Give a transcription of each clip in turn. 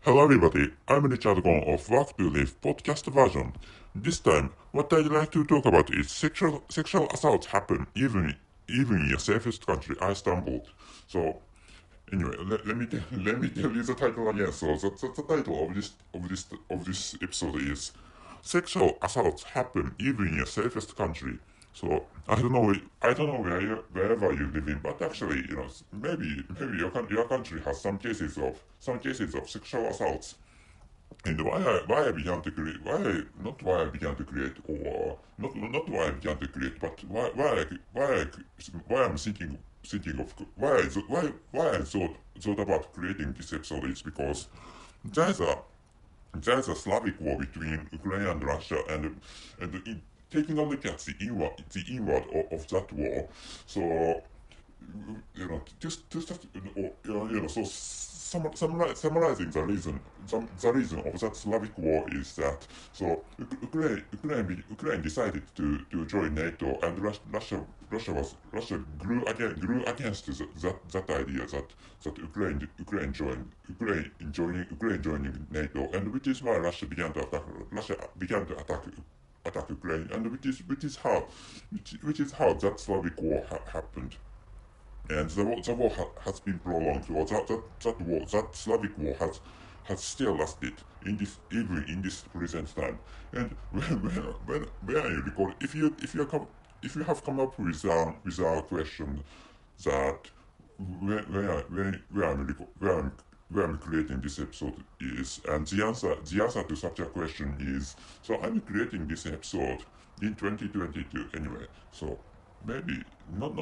Hello everybody, I'm Richard Gon of Work to Live podcast version. This time, what I'd like to talk about is sexual assaults happen even in your safest country, Istanbul. So anyway, let me tell you the title again. So the title of this episode is sexual assaults happen even in your safest country. So I don't know wherever you live in, but actually, maybe your country has some cases of sexual assaults. And why I began to create not why I began to create or not why I began to create, but why I'm thinking of why I thought about creating this episode is because there's a there's a Slavic war between Ukraine and Russia, and taking a look at the inward of that war. So so summarizing the reason of that Slavic war is that Ukraine decided to join NATO, and Russia grew against that idea that Ukraine joining NATO, and which is why Russia began to attack Ukraine, and which is how that Slavic war happened. And the war has been prolonged, or that Slavic war has still lasted even in this present time. And when I record, if you have come up with a question that where I'm creating this episode is, and the answer to such a question is, so I'm creating this episode in 2022 anyway. So maybe not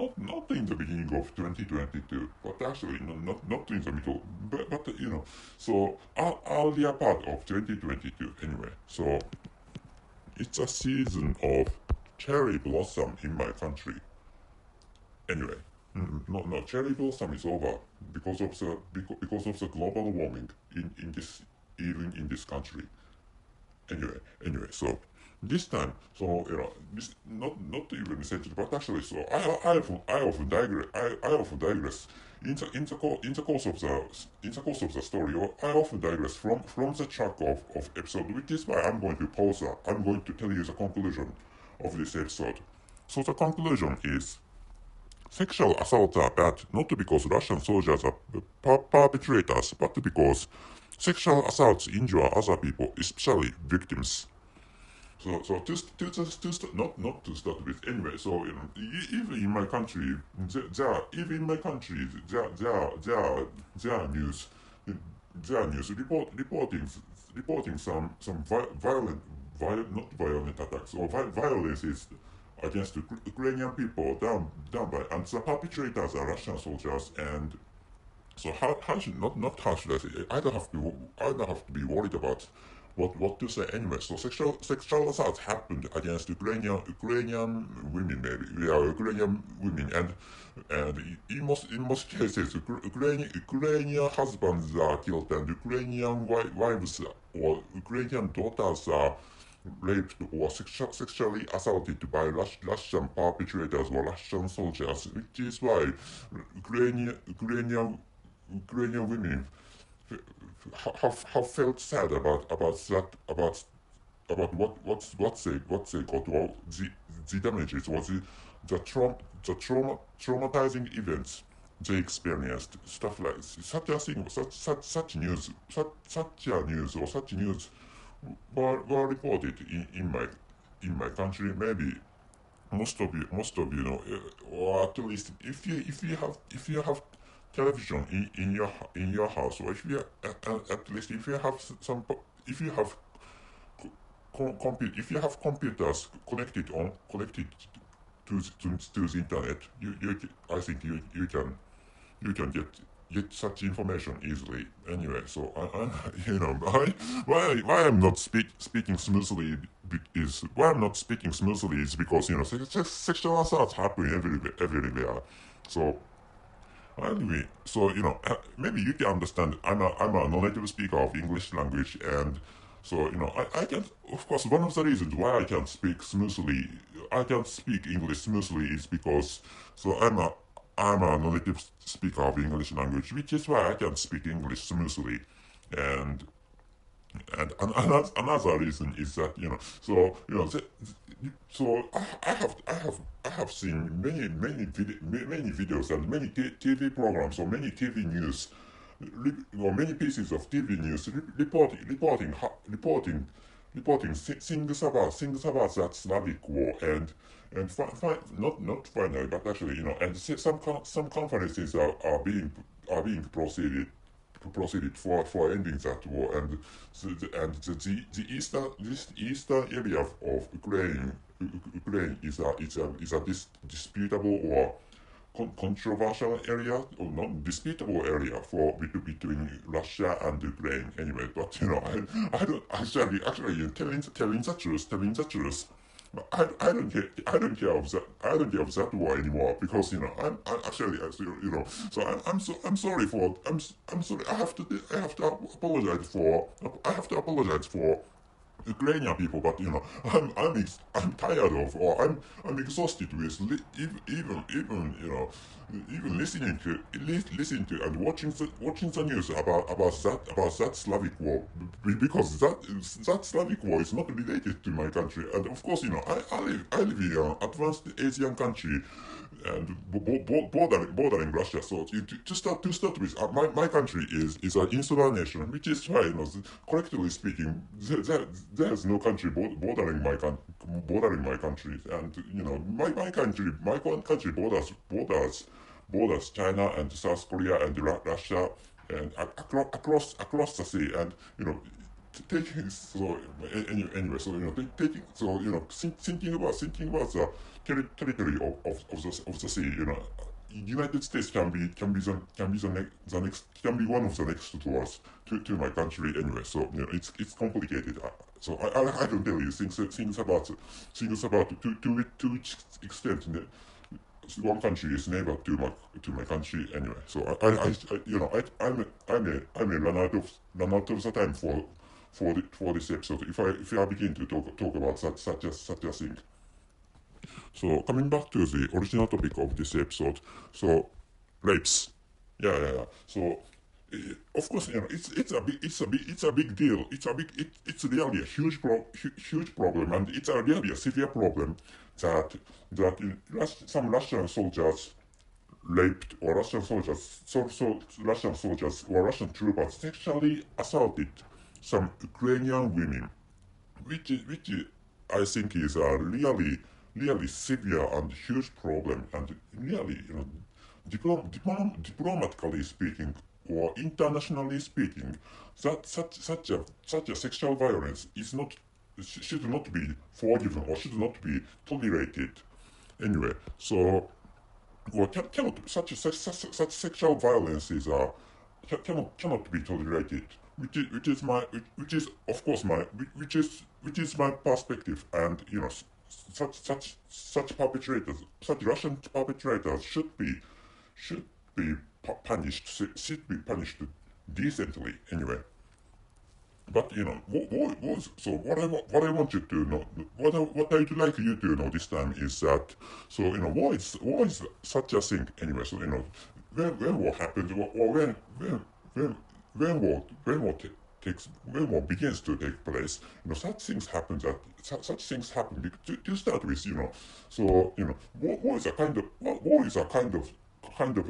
in the beginning of 2022, but actually not in the middle, but so earlier part of 2022 anyway. So it's a season of cherry blossom in my country. Anyway, no, cherry blossom is over because of the global warming in this even in this country. Anyway, so this time, so this not even essential, but actually, so I often digress in the course of the story, or I often digress from the track of episode, which is why I'm going to pause that. I'm going to tell you the conclusion of this episode. So the conclusion is: sexual assaults are bad not because Russian soldiers are perpetrators, but because sexual assaults injure other people, especially victims. So not to start with anyway. So even in my country, there are news, reporting some not violent attacks or violences against Ukrainian people done by, and the perpetrators are Russian soldiers. And so how should not how should I say it? I don't have to be worried about what to say anyway. So sexual assaults happened against Ukrainian women, maybe, yeah, Ukrainian women, and in most cases Ukrainian husbands are killed, and Ukrainian wives or Ukrainian daughters are raped or sexually assaulted by Russian perpetrators or Russian soldiers, which is why Ukrainian women have felt sad about what they got, or the damages, or the traumatizing events they experienced. Stuff like such news were reported in my country. Maybe most of you know, or at least if you have television in your house, or if you at least if you have if you have if you have computers connected to the internet, I think you can get such information easily. Anyway, so why I'm not speaking smoothly is why I'm not speaking smoothly is because sexual assaults happen everywhere. So anyway, so maybe you can understand. I'm a non-native speaker of English language, and so I can, of course, one of the reasons why I can speak English smoothly is because so I'm a non-native speaker of English language, which is why I can speak English smoothly. and another reason is that so I have seen many videos and many TV programs or many TV news or many pieces of TV news reporting things about that Slavic war and not finally but actually and some conferences are being proceeded for ending that war the eastern area of Ukraine is a disputable or controversial area or not disputable area for between Russia and Ukraine anyway. But I don't actually telling the truth. I don't care of that war anymore because I'm actually so I'm sorry for I'm sorry I have to apologize for Ukrainian people, but I'm tired of, or I'm exhausted with even listening to and watching the news about that Slavic war because that Slavic war is not related to my country, and of course I live in an advanced Asian country and bordering Russia. So to start with, my country is an insular nation, which is why correctly speaking, there's no country bordering my country, and my country borders China and South Korea and Russia and across the sea, and taking so anyway so taking so thinking about the territory of the sea, United States can be the next can be one of the next to us to my country anyway. So it's complicated. So I don't tell you things about to which extent one country is neighbor to my country anyway. So I may run out of the time for this episode if I begin to talk about such a thing. So coming back to the original topic of this episode, so rapes, yeah. So of course, it's a big deal. It's really a huge problem, and it's a really a severe problem that some Russian soldiers raped or Russian soldiers or Russian troopers sexually assaulted some Ukrainian women, which I think is a really severe and huge problem, and really diplomatically speaking or internationally speaking, that such a sexual violence should not be forgiven or should not be tolerated anyway. So such sexual violence cannot be tolerated, which is of course which is my perspective, and such perpetrators, such Russian perpetrators should be punished decently anyway. But what I want you to know, what I'd like you to know this time is that what is such a thing anyway. So when war happens or when war begins to take place, such things happen to start with, war is a kind of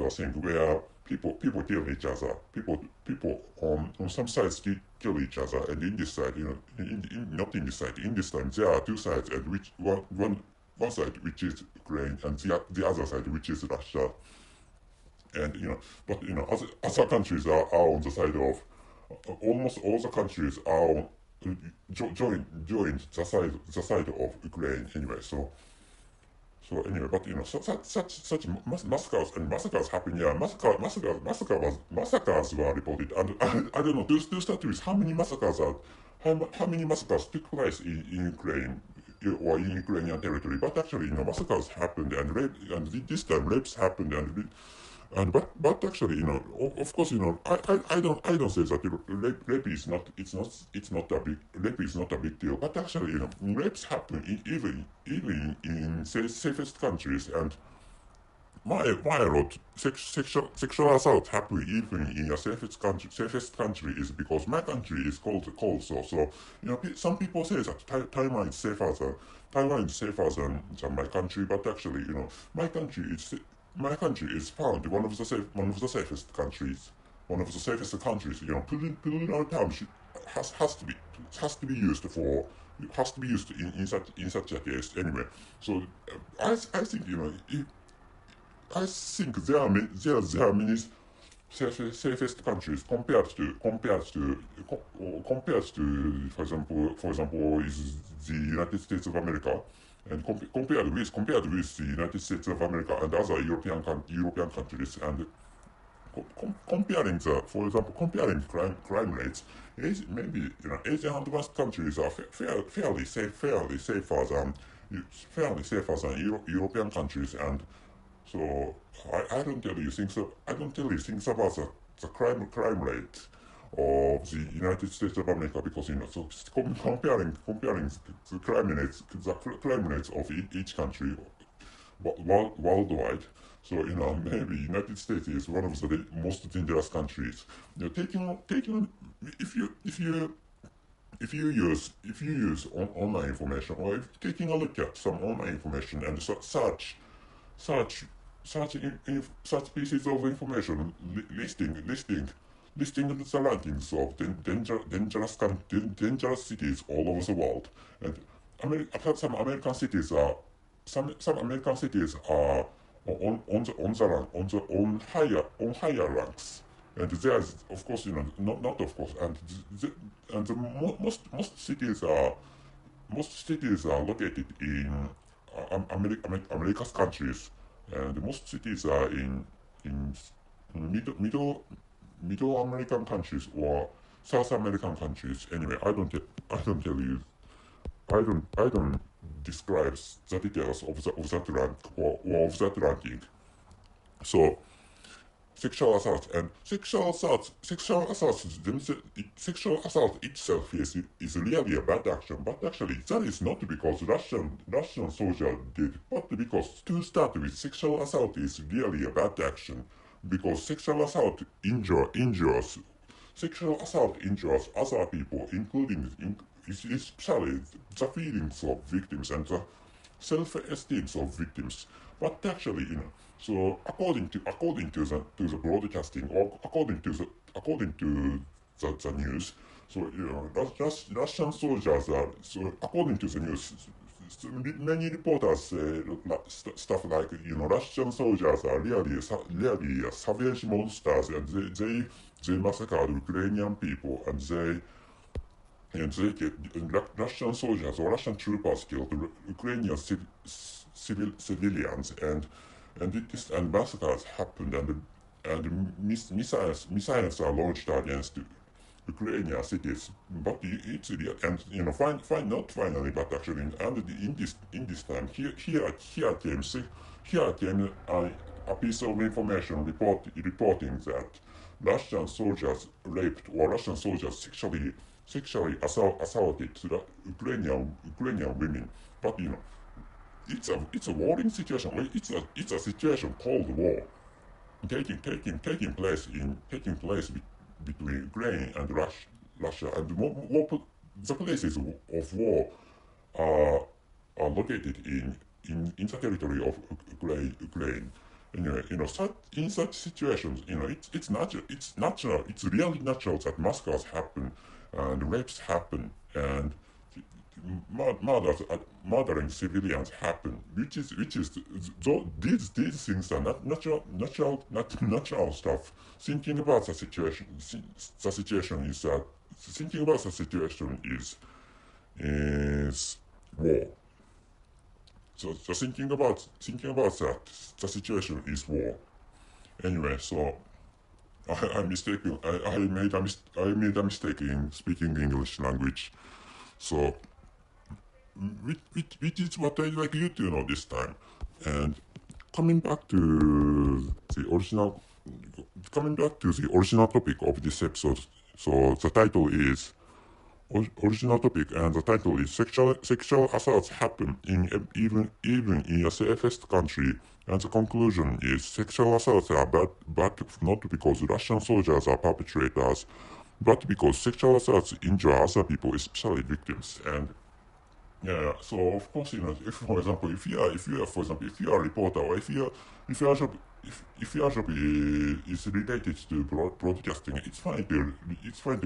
a thing where people kill each other, people on some sides kill each other, and in this side, not in this side, in this time there are two sides, and which one side which is Ukraine, and the other side which is Russia, and but other countries are on the side of almost all the countries are joined the side of Ukraine anyway. So anyway, but such massacres happen. Yeah, massacres were reported, and I don't know. To start with, how many massacres took place in Ukraine or in Ukrainian territory? But actually, massacres happened, and this time rapes happened, but actually, of course, I don't say that rape is not a big deal. But actually, rapes happen even in safest countries, and why a lot sexual assault happen even in a safest country is because my country is cold. So some people say that Taiwan is safer than my country, but actually my country is found one of the safest countries, one of the safest countries. Plural term has to be used for has to be used in such a case anyway. So I think I think there are many safest countries compared to for example is the United States of America, and compared with the United States of America and other European countries, and comparing crime rates, maybe Asian advanced countries are fairly safer than European countries, and so I don't really think so. I don't really think about the crime rate of the United States of America, because so comparing the crime rates of each country worldwide. So maybe United States is one of the most dangerous countries. Taking if you use online information, or if taking a look at some online information and search such pieces of information listing the rankings of dangerous cities all over the world, and some American cities are on higher ranks, and there is of course not of course, and most cities are located in America's countries, and most cities are in middle American countries or South American countries. Anyway, I don't tell you I don't describe the details of that rank or of that ranking. So sexual assault itself is really a bad action, but actually that is not because Russian soldier did, but because to start with, sexual assault is really a bad action, because sexual assault injures other people, including especially the feelings of victims and the self-esteem of victims. But actually, so according to the broadcasting, or according to the news, so Russian soldiers are, so according to the news, many reporters say stuff like Russian soldiers are really savage monsters, and they massacred Ukrainian people, and Russian soldiers or Russian troopers killed Ukrainian civilians, and massacres happened, and missiles are launched against Ukrainian cities. But it's real, and not finally, but actually, and in this time, here came a piece of information reporting that Russian soldiers raped, or Russian soldiers sexually assaulted Ukrainian women. But it's a warring situation. It's a situation called war taking place between Ukraine and Russia, and the places of war are located in the territory of Ukraine. Anyway, in such situations, it's really natural that massacres happen and rapes happen, and murdering civilians happen, which is these things are not natural stuff. Thinking about the situation is war. So thinking about that, the situation is war. Anyway, so I made a mistake in speaking English language. So which is what I'd like you to know this time. And coming back to the original topic of this episode. So the title is original topic, and the title is sexual assaults happen in even in the safest country. And the conclusion is sexual assaults are bad, but not because Russian soldiers are perpetrators, but because sexual assaults injure other people, especially victims. And yeah, so of course, if for example, if you are a reporter, or if your job if your job is related to broadcasting, it's fine to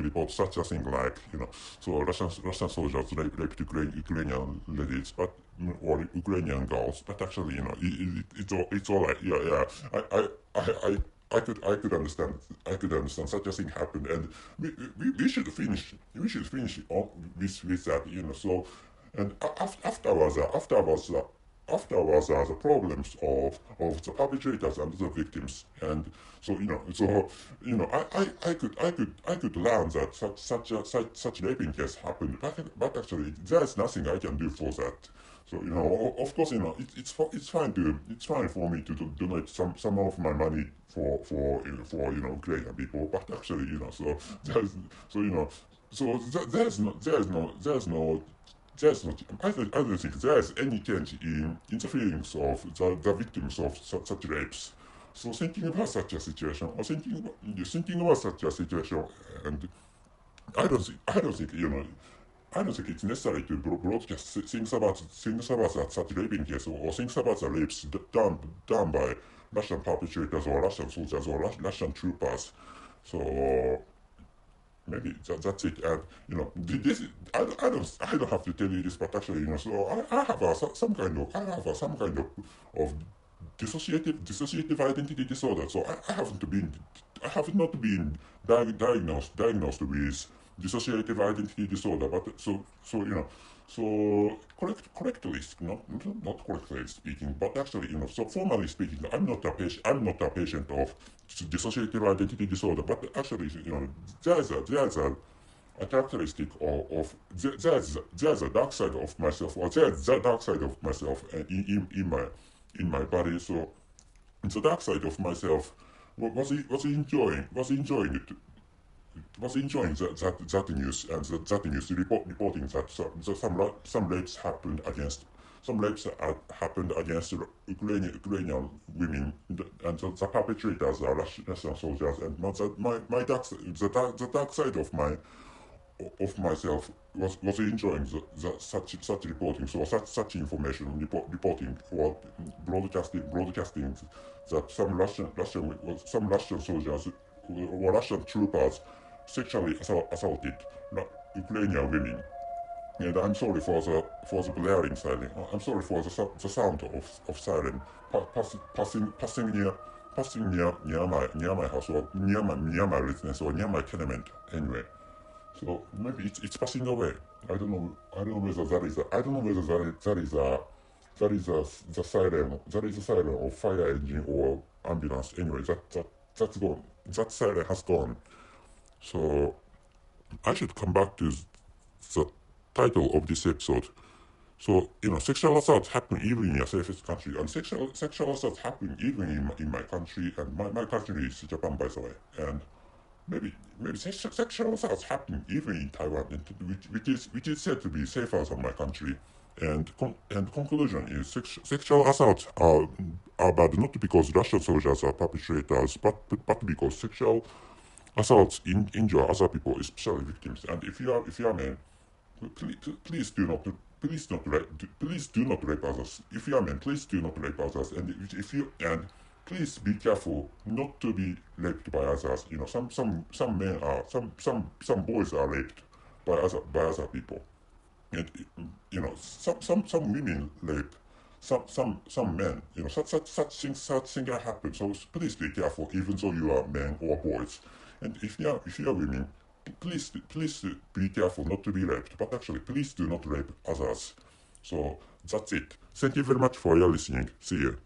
report such a thing like, so Russian soldiers raped Ukrainian ladies, but or Ukrainian girls, but actually, it's all right. Yeah, yeah. I could understand such a thing happened, and we should finish with that, so. And afterwards are the problems of the perpetrators and the victims. And so, I could learn that such raping case happened, but actually there is nothing I can do for that. So, of course, it's fine for me to donate some of my money for Ukrainian people, but actually, there's not, I don't think there is any change in the feelings of the victims of such rapes. So thinking about such a situation, or thinking about such a situation, and I don't think, I don't think it's necessary to broadcast things about such raping case, or things about the rapes done by Russian perpetrators or Russian soldiers or Russian troopers. So maybe that's it. And this I don't have to tell you this, but actually, so I have some kind of dissociative identity disorder. So I have not been diagnosed with dissociative identity disorder, but so correctly, not correctly speaking, but actually, so formally speaking, I'm not a patient of dissociative identity disorder, but actually, there's a characteristic there's a dark side of myself, or there's a dark side of myself in my body. So the dark side of myself was enjoying that news, and that news reporting that some rapes happened against Ukrainian women, and the perpetrators are Russian soldiers. And the dark side of myself was enjoying such reporting, so such information reporting, or broadcasting that some Russian soldiers or Russian troopers sexually assaulted Ukrainian women. And I'm sorry for the blaring siren. I'm sorry for the sound of siren passing near my house, or near my residence, or near my tenement anyway. So maybe it's passing away. I don't know whether that is the siren of fire engine or ambulance. Anyway, that's gone. That siren has gone. So I should come back to the title of this episode. So, sexual assaults happen even in a safest country, and sexual assaults happen even in my country, and my country is Japan, by the way. And maybe sexual assaults happen even in Taiwan, which is said to be safer than my country. And conclusion is sexual assaults are bad, not because Russian soldiers are perpetrators, but because sexual assaults injure other people, especially victims. And if you are a man, please do not rape others. If you are a man, please do not rape others. And please be careful not to be raped by others. Some men are some boys are raped by other people, and some women rape some men. Such things happen. So please be careful, even though you are men or boys. And if you are women, please be careful not to be raped. But actually, please do not rape others. So that's it. Thank you very much for your listening. See you.